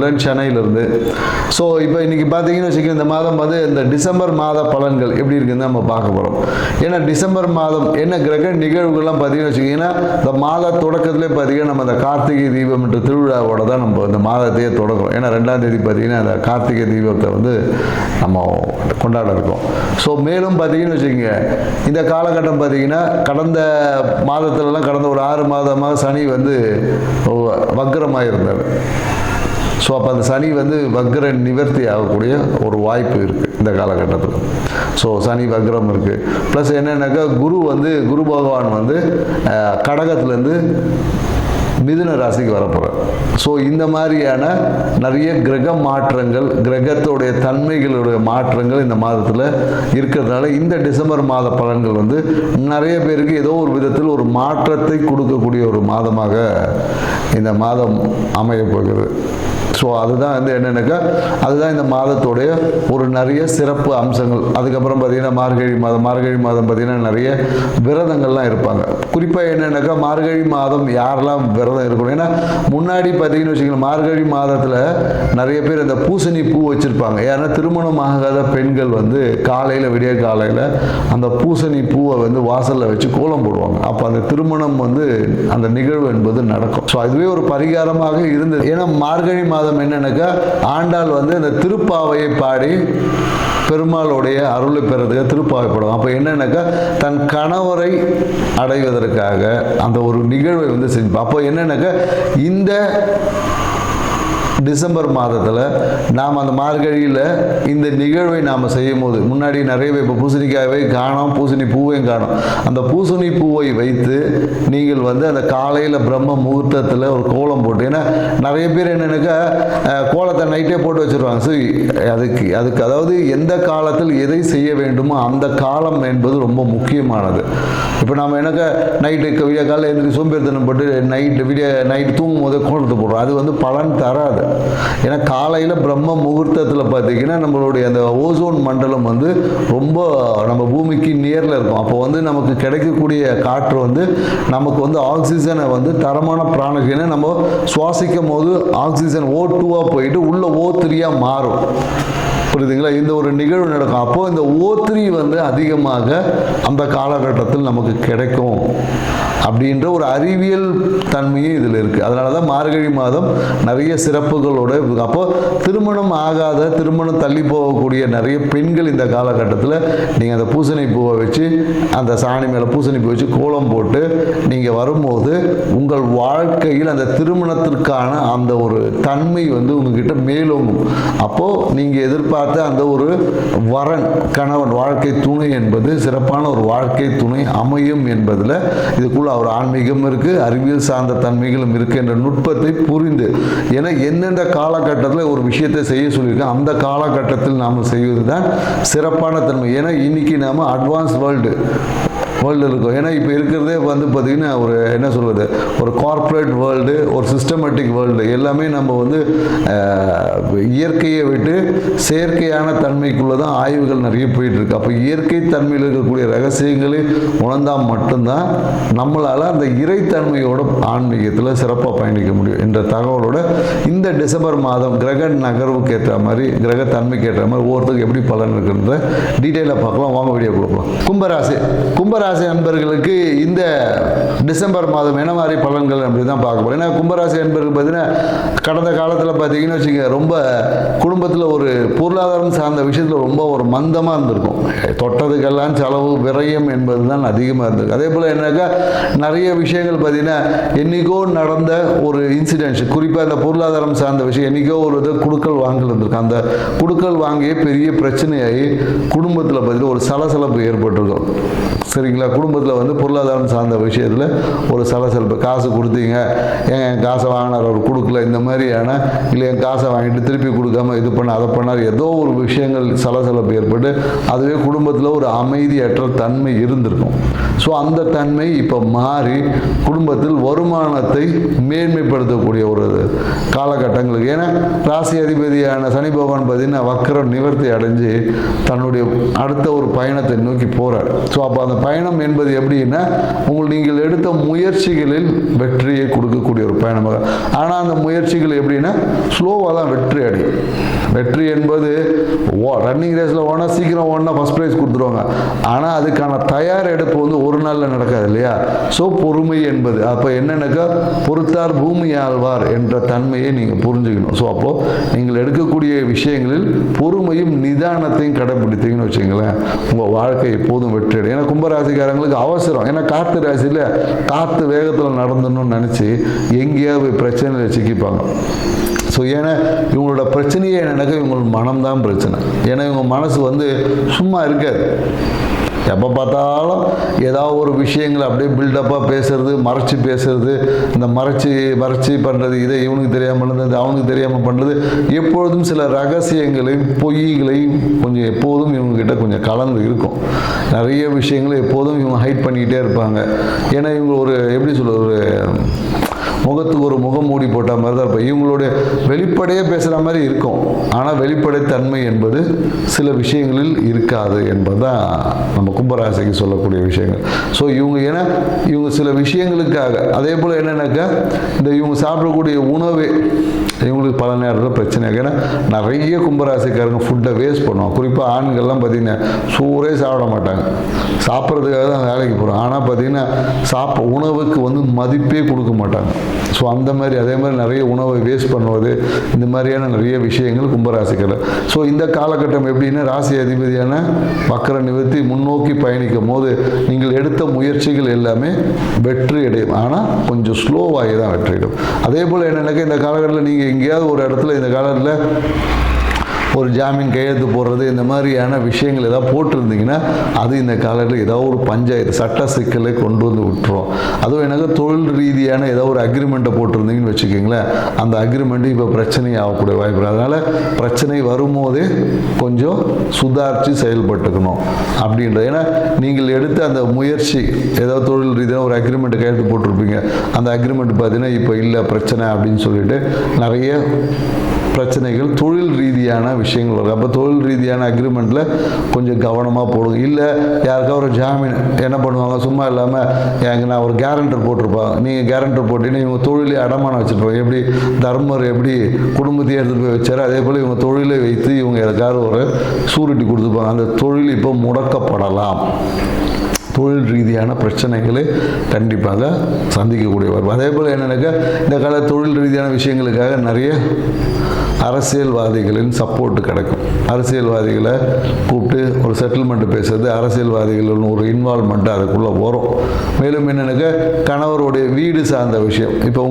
சொல்கிறேன் சென்னையிலேருந்து. ஸோ இப்போ இன்றைக்கி பார்த்தீங்கன்னு வச்சுக்கோங்க, இந்த மாதம் வந்து இந்த டிசம்பர் மாத பலன்கள் எப்படி இருக்குதுன்னு நம்ம பார்க்க போகிறோம். ஏன்னா டிசம்பர் மாதம் என்ன கிரக நிகழ்வுகள்லாம் பார்த்தீங்கன்னு வச்சுக்கிங்கன்னா, இந்த மாத தொடக்கத்திலே பார்த்தீங்கன்னா நம்ம அந்த கார்த்திகை தீபம் என்ற திருவிழாவோட தான் நம்ம இந்த மாதத்தையே தொடங்குறோம். ஏன்னா 2ஆம் தேதி பார்த்தீங்கன்னா அந்த கார்த்திகை தீபத்தை வந்து நம்ம கொண்டாட இருக்கோம். ஸோ மேலும் பார்த்தீங்கன்னு வச்சுக்கோங்க, இந்த காலகட்டம் பார்த்தீங்கன்னா கடந்த மாதத்துலலாம் கடந்த ஒரு 6 மாதமாக சனி வந்து வக்ரமாக இருந்தார். ஸோ அப்போ அந்த சனி வந்து வக்ர நிவர்த்தி ஆகக்கூடிய ஒரு வாய்ப்பு இருக்குது இந்த காலகட்டத்தில். ஸோ சனி வக்ரம் இருக்குது. ப்ளஸ் என்னென்னாக்கா குரு பகவான் வந்து கடகத்துலேருந்து மிதுன ராசிக்கு வரப்போகிறார். ஸோ இந்த மாதிரியான நிறைய கிரக மாற்றங்கள், கிரகத்தோடைய தன்மைகளுடைய மாற்றங்கள் இந்த மாதத்தில் இருக்கிறதுனால இந்த டிசம்பர் மாத பலன்கள் வந்து நிறைய பேருக்கு ஏதோ ஒரு விதத்தில் ஒரு மாற்றத்தை கொடுக்கக்கூடிய ஒரு மாதமாக இந்த மாதம் அமையப் போகிறது. ஸோ அதுதான் வந்து என்னென்னாக்கா அதுதான் இந்த மாதத்துடைய ஒரு நிறைய சிறப்பு அம்சங்கள். அதுக்கப்புறம் பார்த்திங்கன்னா மார்கழி மாதம் பார்த்திங்கன்னா நிறைய விரதங்கள்லாம் இருப்பாங்க. குறிப்பாக என்னென்னாக்கா மார்கழி மாதம் யாரெல்லாம் விரதம் இருக்கணும், ஏன்னா முன்னாடி பார்த்திங்கன்னு வச்சுக்கோங்க மார்கழி மாதத்தில் நிறைய பேர் அந்த பூசணி பூ வச்சுருப்பாங்க. ஏன்னா திருமணம் ஆகாத பெண்கள் வந்து விடிய காலையில் அந்த பூசணி பூவை வந்து வாசலில் வச்சு கோலம் போடுவாங்க. அப்போ அந்த திருமணம் வந்து அந்த நிகழ்வு என்பது நடக்கும். ஸோ அதுவே ஒரு பரிகாரமாக இருந்தது. ஏன்னா மார்கழி மாதம் என்னன்னாக்கா ஆண்டாள் வந்து அந்த திருப்பாவையை பாடி பெருமாளுடைய அருளை பெறதுக்கு திருப்பாவை பாடுவாங்க. அப்போ என்னன்னாக்கா தன் கணவரை அடைவதற்காக அந்த ஒரு நிகழ்வை வந்து செஞ்சு. அப்போ என்னன்னாக்கா இந்த டிசம்பர் மாதத்தில் நாம் அந்த மார்கழியில் இந்த நிகழ்வை நாம் செய்யும் போது முன்னாடி நிறையவே இப்போ பூசணிக்காயை காணோம், பூசணி பூவையும் காணோம். அந்த பூசணி பூவை வைத்து நீங்கள் வந்து அந்த காலையில் பிரம்ம முகூர்த்தத்தில் ஒரு கோலம் போட்டு, ஏன்னா நிறைய பேர் என்னென்னாக்கா கோலத்தை நைட்டே போட்டு வச்சுருவாங்க. ஸோ அதுக்கு அதாவது எந்த காலத்தில் எதை செய்ய வேண்டுமோ அந்த காலம் என்பது ரொம்ப முக்கியமானது. இப்போ நம்ம என்னக்கா நைட்டு விடிய காலையில் எழுந்திரி சோம்பேறித்தனம் போட்டு நைட்டு தூங்கும் போதே கோலத்தை போடுறோம். அது வந்து பலன் தராது. ஏன்னா காலையில் பிரம்ம முகூர்த்தத்தில் பார்த்தீங்கன்னா நம்மளுடைய அந்த ஓசோன் மண்டலம் வந்து ரொம்ப நம்ம பூமிக்கு நியரில் இருக்கும். அப்போ வந்து நமக்கு கிடைக்கக்கூடிய காற்று வந்து நமக்கு வந்து ஆக்சிஜனை வந்து தரமான பிராணகினை நம்ம சுவாசிக்கும் போது ஆக்சிஜன் O2 போயிட்டு உள்ள O3 மாறும். புரியுதுங்களா? இந்த ஒரு நிகழ்வு நடக்கும். அப்போது இந்த O3 வந்து அதிகமாக அந்த காலகட்டத்தில் நமக்கு கிடைக்கும் அப்படின்ற ஒரு அறிவியல் தன்மையும் இதில் இருக்குது. அதனால தான் மார்கழி மாதம் நிறைய சிறப்புகளோடு. அப்போது திருமணம் தள்ளி போகக்கூடிய நிறைய பெண்கள் இந்த காலகட்டத்தில் நீங்கள் அந்த பூசணி பூவை வச்சு அந்த சாணி மேலே பூசணி பூ வச்சு கோலம் போட்டு நீங்கள் வரும்போது உங்கள் வாழ்க்கையில் அந்த திருமணத்திற்கான அந்த ஒரு தன்மை வந்து உங்ககிட்ட மேலோங்கும். அப்போது நீங்கள் எதிர்பார்த்த அந்த ஒரு வரன், கணவன், வாழ்க்கை துணை என்பது சிறப்பான ஒரு வாழ்க்கை துணை அமையும் என்பதில் இதுக்குள்ள ஒரு ஆன்மீகம் இருக்கு, அறிவியல் சார்ந்த தன்மைகளும் இருக்கு என்ற நுட்பத்தை புரிந்து, ஏன்னா எந்தெந்த காலகட்டத்தில் ஒரு விஷயத்தை செய்ய சொல்லியிருக்கோம் அந்த காலகட்டத்தில் நாம் செய்வது தான் சிறப்பான தன்மை. ஏன்னா இன்னைக்கு நாம அட்வான்ஸ் வேர்ல்டு இருக்கும். ஏன்னா இப்போ இருக்கிறதே வந்து பார்த்திங்கன்னா ஒரு என்ன சொல்வது, ஒரு கார்ப்பரேட் வேர்ல்டு, ஒரு சிஸ்டமேட்டிக் வேர்ல்டு. எல்லாமே நம்ம வந்து இயற்கையை விட்டு செயற்கையான தன்மைக்குள்ளே தான் ஆய்வுகள் நிறைய போயிட்டுருக்கு. அப்போ இயற்கை தன்மையில் இருக்கக்கூடிய ரகசியங்களை உணர்ந்தால் மட்டும்தான் நம்மளால் அந்த இறைத்தன்மையோட ஆன்மீகத்தில் சிறப்பாக பயணிக்க முடியும் என்ற தகவலோட இந்த டிசம்பர் மாதம் கிரக நகர்வுக்கு ஏற்ற மாதிரி, கிரக தன்மைக்கு ஏற்ற மாதிரி ஒவ்வொருத்தருக்கு எப்படி பலன் இருக்குன்ற டீட்டெயிலாக பார்க்கலாம். வாங்க வீடியோ கொடுக்கலாம். கும்பராசி அன்பர்களுக்கு இந்த டிசம்பர் மாதம் என்ன மாதிரி பலன்கள் அப்படி தான் பார்க்க போகிறோம். ஏன்னா கும்பராசி அன்பர்கள் பார்த்தீங்கன்னா கடந்த காலத்தில் பார்த்தீங்கன்னு வச்சுக்கோங்க ரொம்ப குடும்பத்தில் ஒரு பொருளாதாரம் சார்ந்த விஷயத்தில் ரொம்ப ஒரு மந்தமாக இருந்திருக்கும். தொட்டதுக்கெல்லாம் செலவு விரயம் என்பது தான் அதிகமாக இருந்திருக்கு. அதே போல் என்னக்கா நிறைய விஷயங்கள் பார்த்தீங்கன்னா என்றைக்கோ நடந்த ஒரு இன்சிடென்ட்ஸ், குறிப்பாக இந்த பொருளாதாரம் சார்ந்த விஷயம் என்றைக்கோ ஒரு இது குடுக்கல் வாங்கல் இருந்திருக்கு. அந்த குடுக்கல் வாங்கிய பெரிய பிரச்சனையாகி குடும்பத்தில் பார்த்தீங்கன்னா ஒரு சலசலப்பு ஏற்பட்டிருக்கும். சரிங்களா? குடும்பத்தில் வந்து பொருளாதாரம் சார்ந்த விஷயத்தில் ஒரு சலசலப்பு, காசு கொடுத்தீங்க, என் காசை வாங்கினார் அவர் கொடுக்கல, இந்த மாதிரியான, இல்லை என் காசை வாங்கிட்டு திருப்பி கொடுக்காம இது பண்ண அதை பண்ணார், ஏதோ ஒரு விஷயங்கள் சலசலப்பு ஏற்பட்டு அதுவே குடும்பத்தில் ஒரு அமைதியற்ற தன்மை இருந்திருக்கும். ஸோ அந்த தன்மை இப்போ மாறி குடும்பத்தில் வருமானத்தை மேன்மைப்படுத்தக்கூடிய ஒரு காலகட்டங்களுக்கு. ஏன்னா ராசி அதிபதியான சனி பகவான் பார்த்தீங்கன்னா வக்கரம் நிவர்த்தி அடைஞ்சு தன்னுடைய அடுத்த ஒரு பயணத்தை நோக்கி போகிறார். ஸோ அப்போ அந்த பயணம் என்பது எப்படின்னா நீங்கள் எடுத்த முயற்சிகளில் வெற்றியை கொடுக்கக்கூடிய ஒரு பயணமாக. ஆனால் அந்த முயற்சிகள் எப்படின்னா ஸ்லோவாக தான் வெற்றி அடையும். வெற்றி என்பது ரன்னிங் ரேஸில் ஓனா சீக்கிரம் ஓனா ஃபர்ஸ்ட் ப்ரைஸ் கொடுத்துருவாங்க. ஆனால் அதுக்கான தயார் எடுப்பு வந்து ஒரு நாளில் நடக்காது இல்லையா? ஸோ பொறுமை என்பது அப்போ என்னன்னாக்கா பொறுத்தார் பூமி ஆழ்வார் என்ற தன்மையை நீங்கள் புரிஞ்சுக்கணும். ஸோ அப்போது நீங்கள் எடுக்கக்கூடிய விஷயங்களில் பொறுமையும் நிதானத்தையும் கடைபிடித்தீங்கன்னு வச்சுங்களேன், உங்கள் வாழ்க்கை எப்போதும் வெற்றி அடையும். ஏன்னா கும்பராசிக்காரங்களுக்கு அவசரம், ஏன்னா காற்று ராசியில் காற்று வேகத்தில் நடந்தணும்னு நினச்சி எங்கேயாவது பிரச்சனையில் சிக்கிப்பாங்க. ஸோ ஏன்னா இவங்களோட பிரச்சனையே என்னன்னாக்கா இவங்களோட மனம்தான் பிரச்சனை. ஏன்னா இவங்க மனசு வந்து சும்மா இருக்காது. எப்போ பார்த்தாலும் ஏதாவது ஒரு விஷயங்களை அப்படியே பில்டப்பாக பேசுறது, மறைச்சி பேசுறது, இந்த மறைச்சி பண்ணுறது, இதை இவனுக்கு தெரியாமல் பண்ணுறது, அவனுக்கு தெரியாமல் பண்ணுறது, எப்பொழுதும் சில ரகசியங்களையும் பொய்களையும் கொஞ்சம் எப்போதும் இவங்ககிட்ட கொஞ்சம் கலந்து இருக்கும். நிறைய விஷயங்களை எப்போதும் இவங்க ஹைட் பண்ணிக்கிட்டே இருப்பாங்க. ஏன்னா இவங்க ஒரு எப்படி சொல்கிறது, ஒரு முகத்துக்கு ஒரு முகம் மூடி போட்ட மாதிரி தான் இருப்போம். இவங்களுடைய வெளிப்படையே பேசுகிற மாதிரி இருக்கும், ஆனால் வெளிப்படைத்தன்மை என்பது சில விஷயங்களில் இருக்காது என்பது தான் நம்ம கும்பராசிக்கு சொல்லக்கூடிய விஷயங்கள். ஸோ இவங்க சில விஷயங்களுக்காக அதே போல் என்னென்னாக்கா இந்த இவங்க சாப்பிடக்கூடிய உணவே இவங்களுக்கு பல நேரத்தில் பிரச்சனையாக. ஏன்னா நிறைய கும்பராசிக்காரங்க ஃபுட்டை வேஸ்ட் பண்ணுவாங்க. குறிப்பாக ஆண்கள்லாம் பார்த்திங்கன்னா சோறே சாப்பிட மாட்டாங்க, சாப்பிட்றதுக்காக தான் வேலைக்கு போகிறோம். ஆனால் பார்த்திங்கன்னா உணவுக்கு வந்து மதிப்பே கொடுக்க மாட்டாங்க. ஸோ அந்த மாதிரி அதே மாதிரி நிறைய உணவை வேஸ்ட் பண்ணுவது, இந்த மாதிரியான நிறைய விஷயங்கள் கும்பராசிக்காரர். ஸோ இந்த காலகட்டம் எப்படின்னா ராசி அதிபதியான வக்கர நிவர்த்தி முன்னோக்கி பயணிக்கும் போது நீங்கள் எடுத்த முயற்சிகள் எல்லாமே வெற்றி அடையும். ஆனால் கொஞ்சம் ஸ்லோவாகி தான் வெற்றி அடையும். அதே போல் என்னென்னாக்கா இந்த காலகட்டத்தில் நீங்கள் எங்கேயாவது ஒரு இடத்துல இந்த காலத்தில் ஒரு ஜாமீன் கையெழுத்து போடுறது, இந்த மாதிரியான விஷயங்கள் ஏதாவது போட்டிருந்தீங்கன்னா அது இந்த காலத்தில் ஏதாவது ஒரு பஞ்சாயத்து சட்ட சிக்கலை கொண்டு வந்து விட்டுரும். அதுவும் எனக்கு தொழில் ரீதியான ஏதாவது ஒரு அக்ரிமெண்ட்டை போட்டிருந்தீங்கன்னு வச்சுக்கிங்களேன், அந்த அக்ரிமெண்ட்டு இப்போ பிரச்சனை ஆகக்கூடிய வாய்ப்பு. அதனால் பிரச்சனை வரும்போதே கொஞ்சம் சுதாரித்து செயல்பட்டுக்கணும் அப்படின்ற. ஏன்னா நீங்கள் எடுத்த அந்த முயற்சி ஏதாவது தொழில் ரீதியாக ஒரு அக்ரிமெண்ட்டு கையெழுத்து போட்டிருப்பீங்க, அந்த அக்ரிமெண்ட் பார்த்தீங்கன்னா இப்போ இல்லை பிரச்சனை அப்படின்னு சொல்லிட்டு நிறைய பிரச்சனைகள் தொழில் ரீதியான விஷயங்கள் வரும். அப்போ தொழில் ரீதியான அக்ரிமெண்ட்டில் கொஞ்சம் கவனமாக போடுங்க. இல்லை யாருக்கா ஒரு ஜாமீன் என்ன பண்ணுவாங்க, சும்மா இல்லாமல் நான் ஒரு கேரண்டர் போட்டிருப்பாங்க, நீங்கள் கேரண்டர் போட்டீங்கன்னா இவங்க தொழிலே அடமானம் வச்சுருப்பாங்க. எப்படி தர்மர் எப்படி குடும்பத்தையே எடுத்துகிட்டு போய் வச்சாரு, அதே போல் இவங்க தொழிலை வைத்து இவங்க எதுக்காவது ஒரு சூரிட்டி கொடுத்துப்பாங்க. அந்த தொழில் இப்போ முடக்கப்படலாம். தொழில் ரீதியான பிரச்சனைகளை கண்டிப்பாக சந்திக்கக்கூடிய வரும். அதே போல் என்னென்னாக்கா இந்த கால தொழில் ரீதியான விஷயங்களுக்காக நிறைய அரசியல்வாதிகளின் சப்போர்ட்டு கிடைக்கும். அரசியல்வாதிகளை கூப்பிட்டு ஒரு செட்டில்மெண்ட் பேசுறது, அரசியல்வாதிகளின் ஒரு இன்வால்மெண்ட் அதுக்குள்ளே வரும். மேலும் என்னென்னாக்கா கணவருடைய வீடு சார்ந்த விஷயம், இப்போ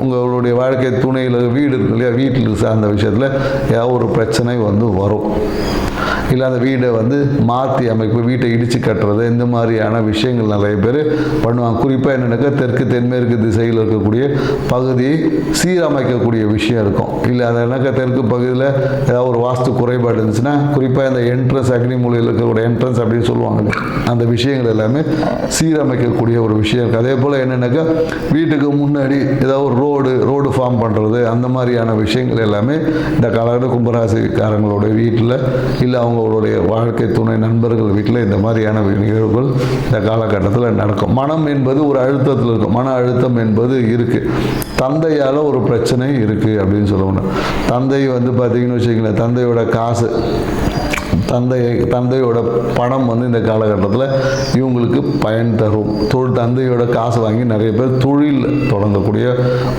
உங்களுடைய வாழ்க்கை துணையில் வீடு இருக்கு இல்லையா, வீட்டில் சார்ந்த விஷயத்தில் ஏதாவது ஒரு பிரச்சனை வந்து வரும். இல்லை அந்த வீடை வந்து மாற்றி அமைப்பு, வீட்டை இடித்து கட்டுறது, இந்த மாதிரியான விஷயங்கள் நிறைய பேர் பண்ணுவாங்க. குறிப்பாக என்னென்னாக்கா தெற்கு தென்மேற்கு திசையில் இருக்கக்கூடிய பகுதியை சீரமைக்கக்கூடிய விஷயம் இருக்கும். இல்லை அது என்னக்கா தெற்கு பகுதியில் ஏதாவது ஒரு வாஸ்து குறைபாடு இருந்துச்சுன்னா, குறிப்பாக இந்த என்ட்ரன்ஸ் அக்னி மூலையில் இருக்கக்கூடிய என்ட்ரன்ஸ் அப்படின்னு சொல்லுவாங்க, அந்த விஷயங்கள் எல்லாமே சீரமைக்கக்கூடிய ஒரு விஷயம் இருக்குது. அதே போல் என்னென்னாக்கா வீட்டுக்கு முன்னாடி ஏதாவது ஒரு ரோடு ஃபார்ம் பண்ணுறது, அந்த மாதிரியான விஷயங்கள் எல்லாமே இந்த காலகட்ட கும்பராசிக்காரங்களோட வீட்டில் இல்லை அவங்களுடைய வாழ்க்கை துணை நண்பர்கள் வீட்டில் இந்த மாதிரியான நிகழ்வுகள் இந்த காலகட்டத்தில் நடக்கும். மனம் என்பது ஒரு அழுத்தத்தில் இருக்கும், மன அழுத்தம் என்பது இருக்குது. தந்தையால் ஒரு பிரச்சனை இருக்குது அப்படின்னு சொல்லணும். தந்தை வந்து பார்த்தீங்கன்னு வச்சுக்கங்களேன், தந்தையோட காசு, தந்தையோட பணம் வந்து இந்த காலகட்டத்தில் இவங்களுக்கு பயன் தரும். தந்தையோட காசு வாங்கி நிறைய பேர் தொழில் தொடங்கக்கூடிய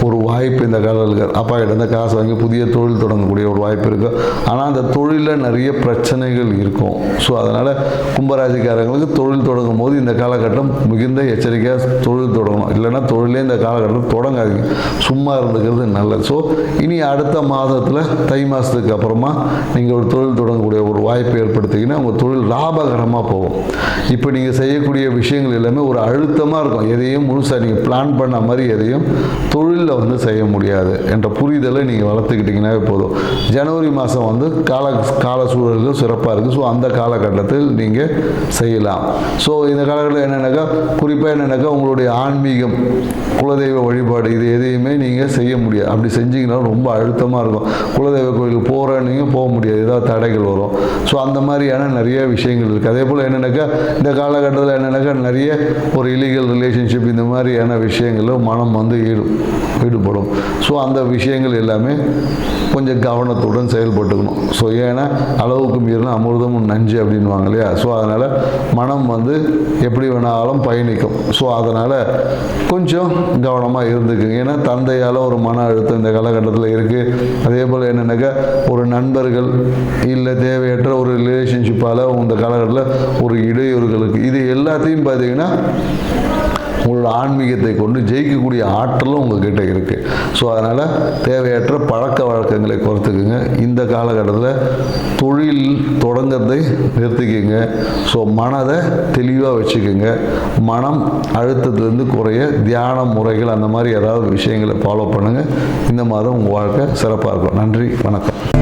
ஒரு வாய்ப்பு இந்த காலத்தில், அப்பா கிட்ட காசு வாங்கி புதிய தொழில் தொடங்கக்கூடிய ஒரு வாய்ப்பு இருக்குது. ஆனால் அந்த தொழிலில் நிறைய பிரச்சனைகள் இருக்கும். ஸோ அதனால் கும்பராசிக்காரங்களுக்கு தொழில் தொடங்கும் போது இந்த காலகட்டம் மிகுந்த எச்சரிக்கையாக தொழில் தொடங்கணும். இல்லைன்னா தொழிலே இந்த காலகட்டத்தில் தொடங்காதீங்க, சும்மா இருந்துக்கிறது நல்லது. ஸோ இனி அடுத்த மாதத்தில் தை மாதத்துக்கு அப்புறமா நீங்கள் ஒரு தொழில் தொடங்கக்கூடிய ஒரு வாய்ப்பு ஏற்படுத்திங்கன்னா உங்கள் தொழில் லாபகரமாக போகும். இப்போ நீங்கள் செய்யக்கூடிய விஷயங்கள் எல்லாமே ஒரு அழுத்தமாக இருக்கும். எதையும் முழுசாக நீங்கள் பிளான் பண்ண மாதிரி எதையும் தொழிலில் வந்து செய்ய முடியாது என்ற புரிதலை நீங்கள் வளர்த்துக்கிட்டிங்கன்னாவே போதும். ஜனவரி மாதம் வந்து கால சூழல்கள் சிறப்பாக இருக்குது. ஸோ அந்த காலகட்டத்தில் நீங்கள் செய்யலாம். ஸோ இந்த காலகட்டத்தில் என்னென்னாக்கா குறிப்பாக என்னென்னாக்கா உங்களுடைய ஆன்மீகம், குலதெய்வ வழிபாடு, இது எதையுமே நீங்கள் செய்ய முடியாது. அப்படி செஞ்சீங்கன்னா ரொம்ப அழுத்தமாக இருக்கும். குலதெய்வ கோயிலுக்கு போகிறேன்னு போக முடியாது, ஏதாவது தடைகள் வரும். ஸோ அந்த மாதிரியான நிறைய விஷயங்கள் இருக்குது. அதே போல் என்னென்னாக்கா இந்த காலகட்டத்தில் என்னென்னாக்கா நிறைய ஒரு இல்லீகல் ரிலேஷன்ஷிப் இந்த மாதிரியான விஷயங்களும் மனம் வந்து ஈடுபடும். ஸோ அந்த விஷயங்கள் எல்லாமே கொஞ்சம் கவனத்துடன் செயல்பட்டுக்கணும். ஸோ ஏன்னா அளவுக்கு மீறின அமிர்தமும் நஞ்சு அப்படின்வாங்க இல்லையா. ஸோ அதனால் மனம் வந்து எப்படி வேணாலும் பயணிக்கும். ஸோ அதனால் கொஞ்சம் கவனமாக இருந்துக்குங்க. ஏன்னா தந்தையால் ஒரு மன அழுத்தம் இந்த காலகட்டத்தில் இருக்குது. அதே போல் என்னென்னாக்கா ஒரு நண்பர்கள் இல்லை தேவையற்ற ஒரு ரிலேஷன்ஷிப்பால் இந்த காலகட்டத்தில் ஒரு இடையூறுகளுக்கு இது எல்லாத்தையும் பார்த்தீங்கன்னா உங்களோட ஆன்மீகத்தை கொண்டு ஜெயிக்கக்கூடிய ஆற்றலும் உங்கள்கிட்ட இருக்குது. ஸோ அதனால் தேவையற்ற பழக்க வழக்கங்களை குறைத்துக்குங்க. இந்த காலகட்டத்தில் தொழில் தொடங்கத்தை நிறுத்திக்கங்க. ஸோ மனதை தெளிவாக வச்சுக்கோங்க. மனம் அழுத்தத்துலேருந்து குறைய தியான முறைகள் அந்த மாதிரி ஏதாவது விஷயங்களை ஃபாலோ பண்ணுங்கள். இந்த மாதம் உங்கள் வாழ்க்கை சிறப்பாக இருக்கும். நன்றி, வணக்கம்.